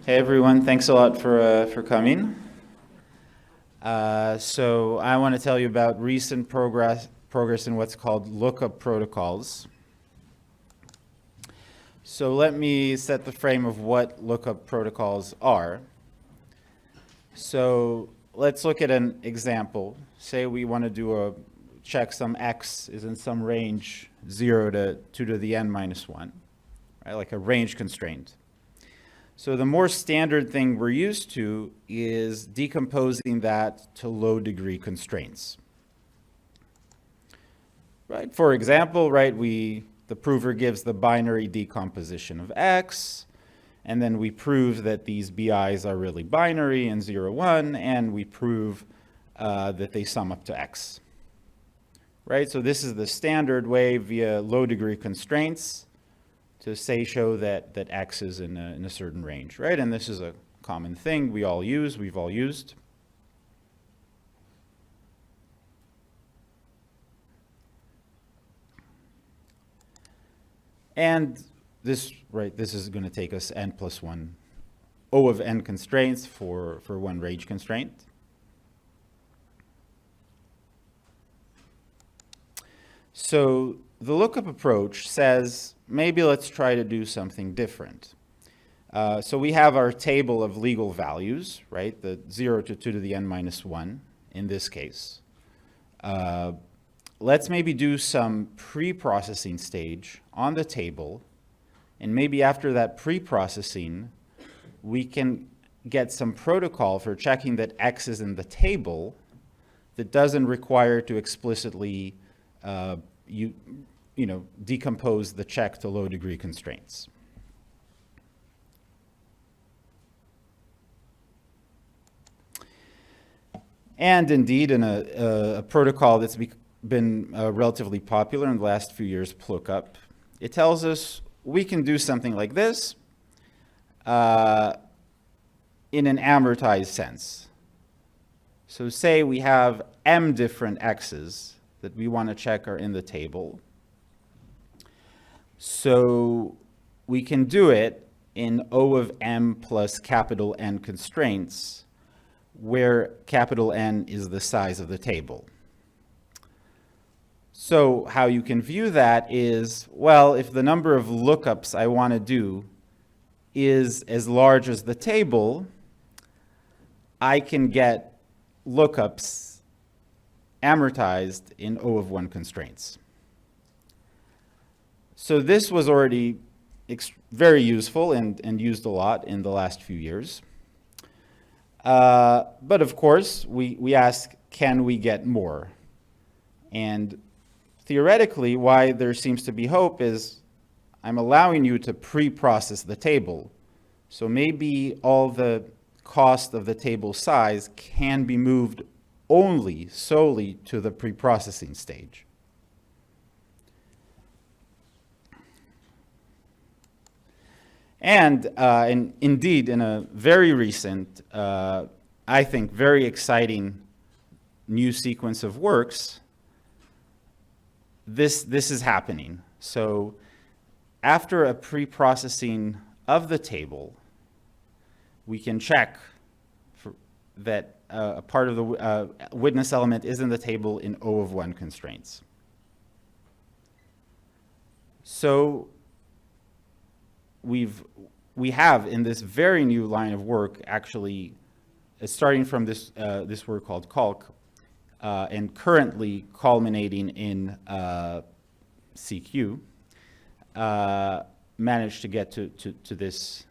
Hey everyone, thanks a lot for coming. So I want to tell you about recent progress in what's called lookup protocols. So let me set the frame of what lookup protocols are. So let's look at an example. Say we want to do check some x is in some range 0 to 2 to the n minus 1, right? Like a range constraint. So the more standard thing we're used to is decomposing that to low degree constraints. Right? For example, right, the prover gives the binary decomposition of x, and then we prove that these BIs are really binary and 0, 1, and we prove that they sum up to x. Right? So this is the standard way via low degree constraints to show that x is in a certain range, right? And this is a common thing we've all used. And this is going to take us n plus 1 O of n constraints for one range constraint. So the lookup approach says, maybe let's try to do something different. So we have our table of legal values, right? The 0 to 2 to the n minus 1 in this case. Let's maybe do some pre-processing stage on the table. And maybe after that pre-processing, we can get some protocol for checking that x is in the table that doesn't require to explicitly decompose the check to low degree constraints. And indeed, in a protocol that's been relatively popular in the last few years, Lookup, it tells us we can do something like this in an amortized sense. So say we have m different x's that we want to check are in the table. So we can do it in O of m plus capital N constraints, where capital N is the size of the table. So how you can view that is, well, if the number of lookups I want to do is as large as the table, I can get lookups amortized in O of 1 constraints. So this was already very useful and used a lot in the last few years. But of course, we ask, can we get more? And theoretically, why there seems to be hope is I'm allowing you to pre-process the table. So maybe all the cost of the table size can be moved solely to the pre-processing stage. And indeed, in a very recent, I think very exciting new sequence of works, this is happening. So after a pre-processing of the table, we can check that a part of the witness element is in the table in O of 1 constraints. So we have in this very new line of work, actually starting from this work called Caulk, and currently culminating in CQ, managed to get to this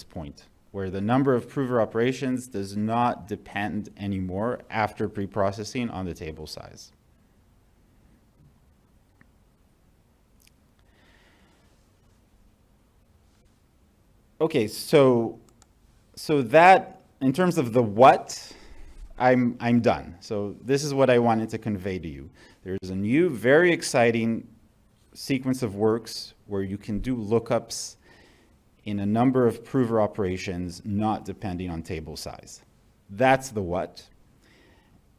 point, where the number of prover operations does not depend anymore after pre-processing on the table size. Okay, so that, in terms of the what, I'm done. So this is what I wanted to convey to you. There's a new, very exciting sequence of works where you can do lookups in a number of prover operations not depending on table size. That's the what.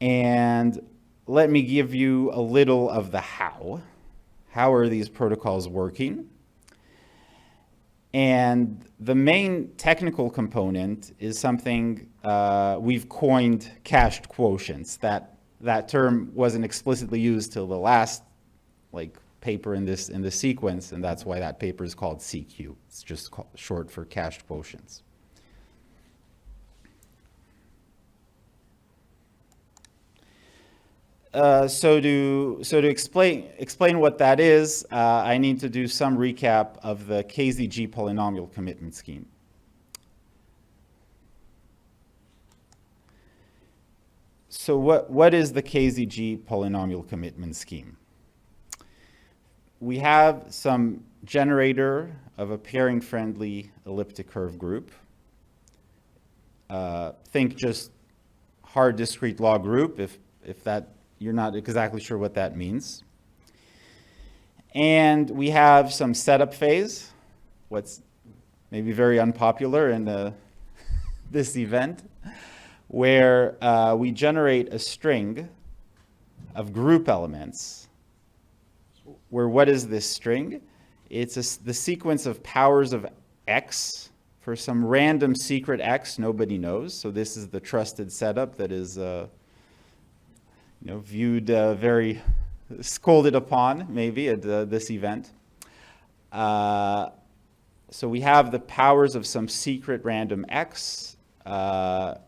And let me give you a little of the how. How are these protocols working? And the main technical component is something we've coined cached quotients. That term wasn't explicitly used till the last paper in this sequence, and that's why that paper is called CQ. It's just short for cached quotients. So to explain what that is, I need to do some recap of the KZG polynomial commitment scheme. So what is the KZG polynomial commitment scheme? We have some generator of a pairing-friendly elliptic curve group. Think just hard discrete log group, if that you're not exactly sure what that means. And we have some setup phase, what's maybe very unpopular in this event, where we generate a string of group elements, where what is this string? It's the sequence of powers of x for some random secret x nobody knows. So this is the trusted setup that is viewed very scolded upon, maybe, at this event. So we have the powers of some secret random x encoded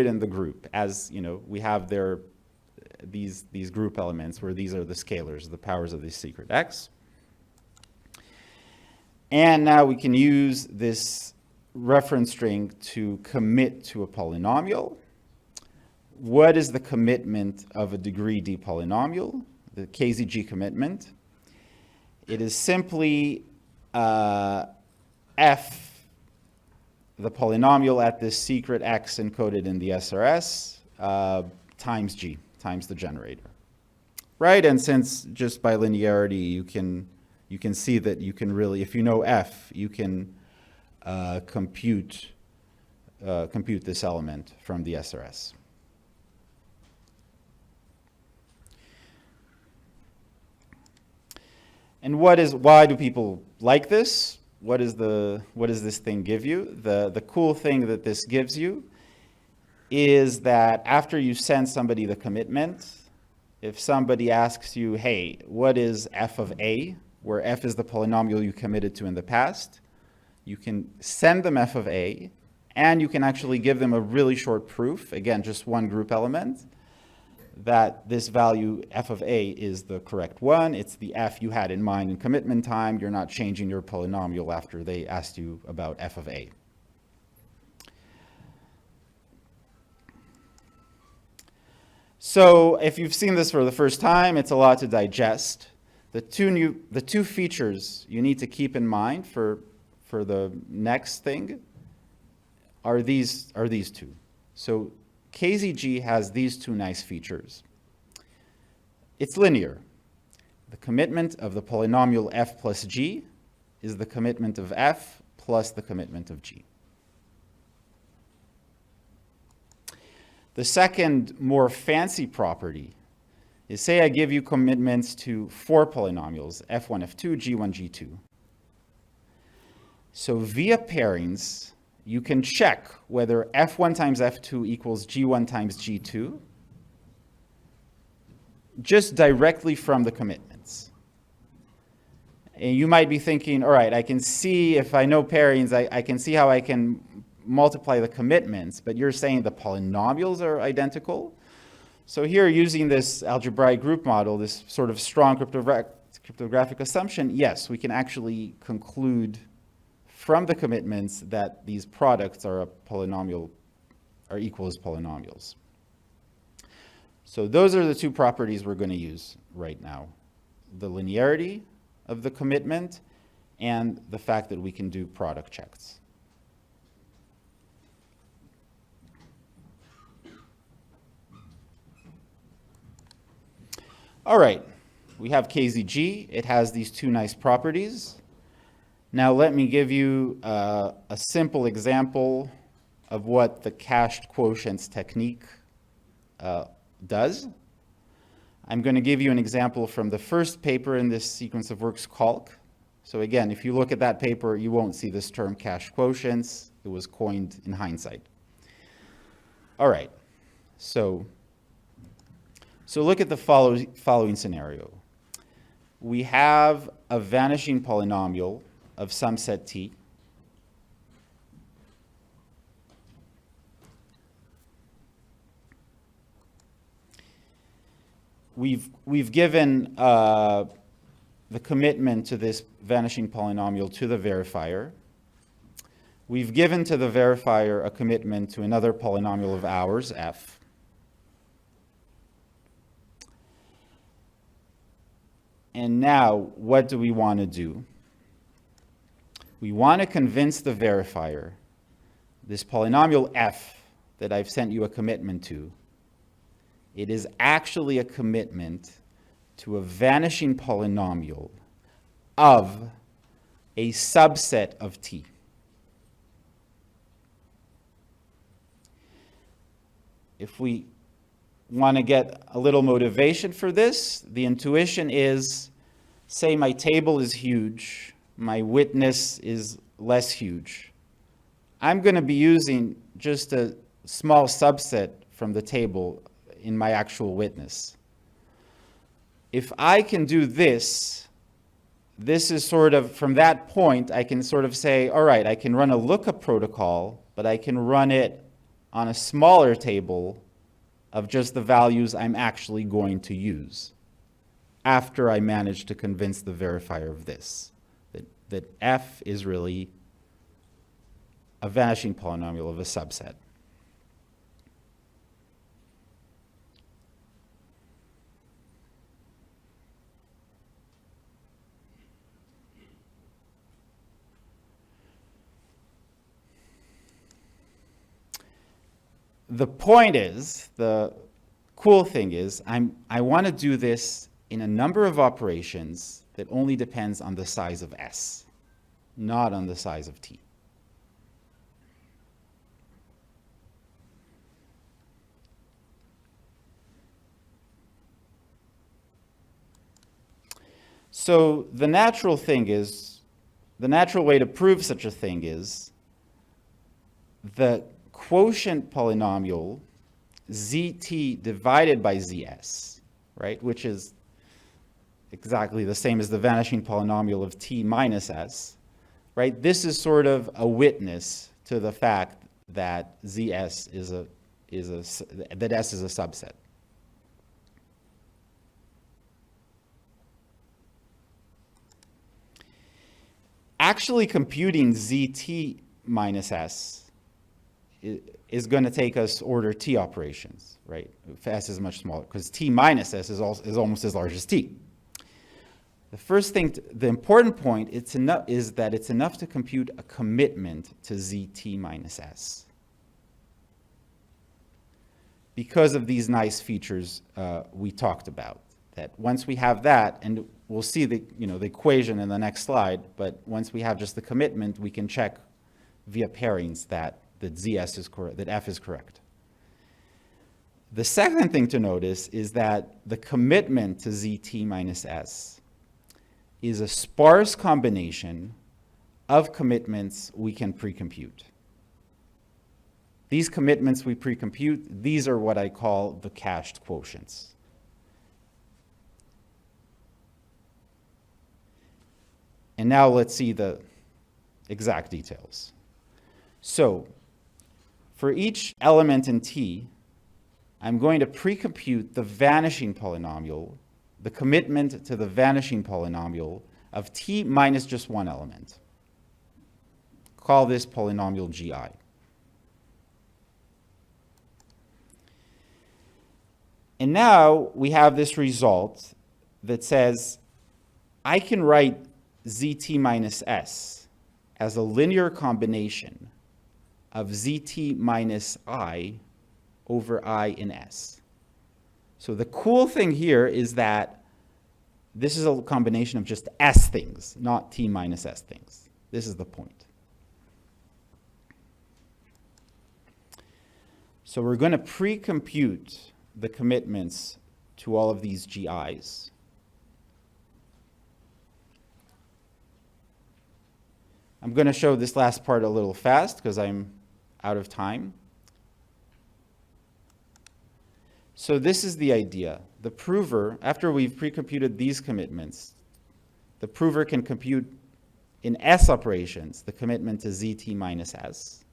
in the group, as we have these group elements where these are the scalars, the powers of the secret x. And now we can use this reference string to commit to a polynomial. What is the commitment of a degree D polynomial, the KZG commitment? It is simply f, the polynomial at this secret x encoded in the SRS, times g, times the generator. Right? And since just by linearity you can see that you can really, if you know f, you can compute this element from the SRS. And why do people like this? What does this thing give you? The cool thing that this gives you is that after you send somebody the commitment, if somebody asks you, hey, what is f of a, where f is the polynomial you committed to in the past, you can send them f of a, and you can actually give them a really short proof, again, just one group element, that this value f of a is the correct one. It's the f you had in mind in commitment time. You're not changing your polynomial after they asked you about f of a. So if you've seen this for the first time, it's a lot to digest. The two features you need to keep in mind for the next thing are these two. So KZG has these two nice features. It's linear. The commitment of the polynomial f plus g is the commitment of f plus the commitment of g. The second, more fancy property is, say I give you commitments to 4 polynomials, f1, f2, g1, g2. So via pairings, you can check whether f1 times f2 equals g1 times g2 just directly from the commitments. And you might be thinking, all right, I can see, if I know pairings, I can see how I can multiply the commitments, but you're saying the polynomials are identical? So here, using this algebraic group model, this sort of strong cryptographic assumption, yes, we can actually conclude from the commitments that these products are equal as polynomials. So those are the two properties we're going to use right now. The linearity of the commitment and the fact that we can do product checks. All right, we have KZG. It has these two nice properties. Now let me give you a simple example of what the cached quotients technique does. I'm going to give you an example from the first paper in this sequence of works, Caulk. So again, if you look at that paper, you won't see this term cash quotients. It was coined in hindsight. All right, so look at the following scenario. We have a vanishing polynomial of some set t. We've given the commitment to this vanishing polynomial to the verifier. We've given to the verifier a commitment to another polynomial of ours, f. And now, what do we want to do? We want to convince the verifier this polynomial f that I've sent you a commitment to, it is actually a commitment to a vanishing polynomial of a subset of t. If we want to get a little motivation for this, the intuition is, say my table is huge, my witness is less huge. I'm going to be using just a small subset from the table in my actual witness. If I can do this, this is sort of, from that point, I can sort of say, all right, I can run a lookup protocol, but I can run it on a smaller table of just the values I'm actually going to use after I manage to convince the verifier of this, that f is really a vanishing polynomial of a subset. The point is, the cool thing is, I want to do this in a number of operations that only depends on the size of S, not on the size of T. So the natural thing is, the natural way to prove such a thing is the quotient polynomial zt divided by zs, right, which is exactly the same as the vanishing polynomial of t minus s, right? This is sort of a witness to the fact that zs that s is a subset. Actually computing zt minus s is going to take us order t operations, right? If s is much smaller, because t minus s is almost as large as t. The first thing, the important point, is that it's enough to compute a commitment to zt minus s. Because of these nice features we talked about, that once we have that, and we'll see the equation in the next slide, but once we have just the commitment, we can check via pairings that zs is correct, that f is correct. The second thing to notice is that the commitment to zt minus s is a sparse combination of commitments we can pre-compute. These commitments we pre-compute, these are what I call the cached quotients. And now let's see the exact details. So, for each element in T, I'm going to pre-compute the vanishing polynomial, the commitment to the vanishing polynomial of T minus just one element. Call this polynomial GI. And now we have this result that says I can write zt minus s as a linear combination of zt minus I over I in S. So the cool thing here is that this is a combination of just S things, not T minus S things. This is the point. So we're going to pre-compute the commitments to all of these GIs. I'm going to show this last part a little fast because I'm out of time. So this is the idea. The prover, after we've pre-computed these commitments, the prover can compute in S operations the commitment to ZT minus S.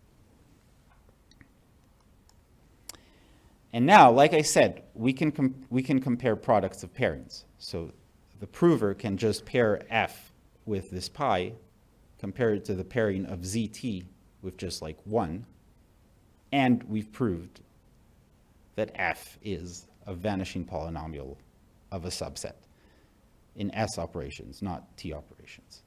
And now, like I said, we can compare products of pairings. So the prover can just pair F with this pi, compare it to the pairing of ZT with just like 1, and we've proved that F is a vanishing polynomial of a subset in S operations, not T operations.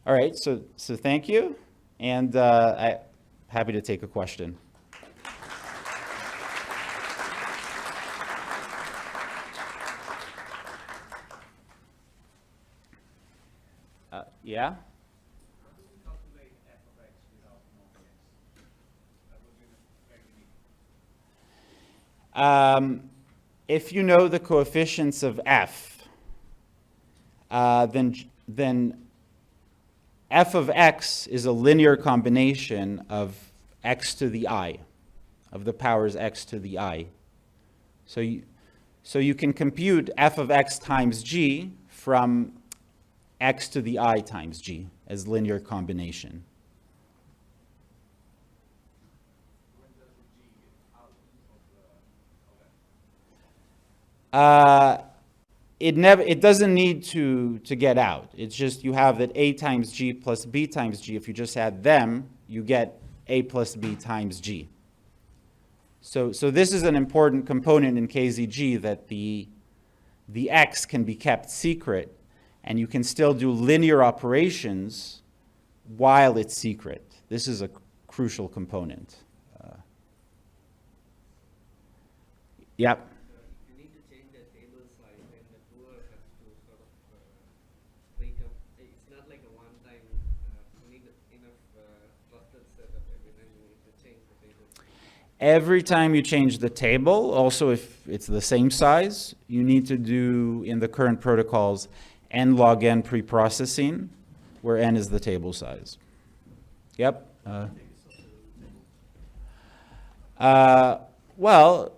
All right, so thank you, and I'm happy to take a question. Yeah? If you know the coefficients of F, then f of x is a linear combination of x to the I, of the powers x to the I. So you can compute f of x times g from x to the I times g as linear combination. It doesn't need to get out. It's just you have that a times g plus b times g. If you just add them, you get a plus b times g. So this is an important component in KZG, that the x can be kept secret, and you can still do linear operations while it's secret. This is a crucial component. Yep. You need to change the table size, and the prover has to sort of it's not like a one-time, you need enough trusted setup every time you need to change the table size. Every time you change the table, also if it's the same size, you need to do, in the current protocols, n log n preprocessing, where n is the table size. Yep. Well,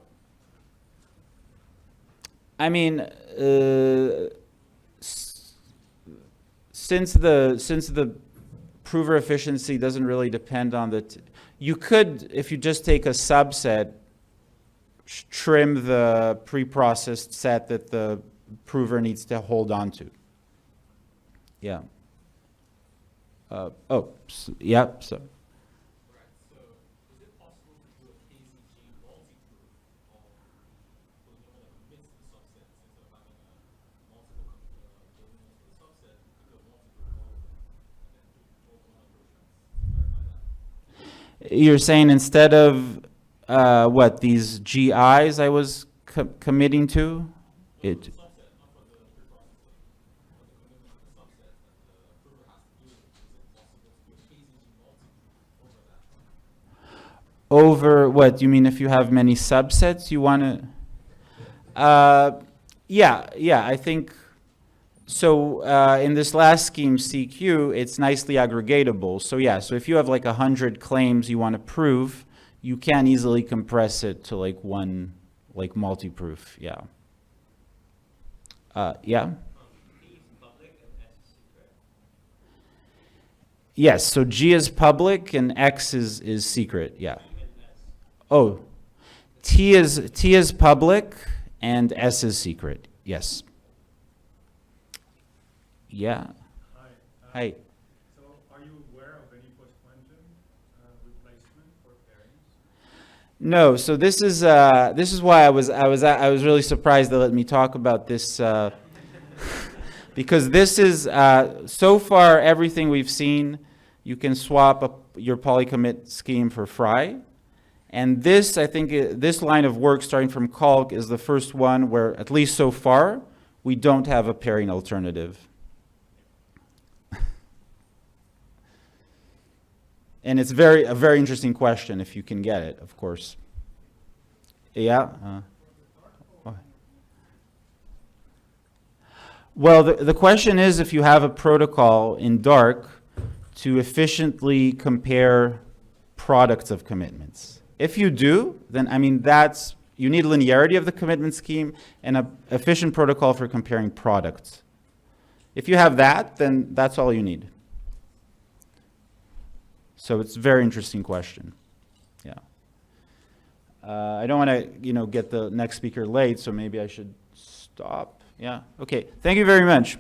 I mean, since the prover efficiency doesn't really depend on the, you could, if you just take a subset, trim the preprocessed set that the prover needs to hold on to. Yeah. Yeah. So. Right. So, is it possible to do a KZG multi-proof of polynomial that commits the subset, instead of having a multiple polynomials for the subset? You could do a multi-proof of all of them, and then do multiple approaches to verify that. You're saying instead of what, these GIs I was committing to? It. Subset, not for the preprocessing, but the commitment to the subset that the prover has to do. Is it possible to do a KZG multi-proof over that? Over what? You mean if you have many subsets you want to? Yeah, I think so. In this last scheme, CQ, it's nicely aggregatable. So yeah, so if you have like 100 claims you want to prove, you can easily compress it to like one, like multi-proof. Yeah. Yeah. P is public and S is secret. Yes. So G is public and X is secret. Yeah. Oh, T is public and S is secret. Yes. Yeah. Hi. Hi. So, are you aware of any post-quantum replacement for pairings? No. So this is why I was really surprised they let me talk about this because this is so far everything we've seen. You can swap your polycommit scheme for Fry. And this, I think, this line of work starting from Caulk is the first one where, at least so far, we don't have a pairing alternative. And it's a very interesting question if you can get it, of course. Yeah? Well, the question is if you have a protocol in Dark to efficiently compare products of commitments. If you do, then I mean you need linearity of the commitment scheme and an efficient protocol for comparing products. If you have that, then that's all you need. So it's a very interesting question. Yeah. I don't want to, get the next speaker late, so maybe I should stop. Yeah. Okay. Thank you very much.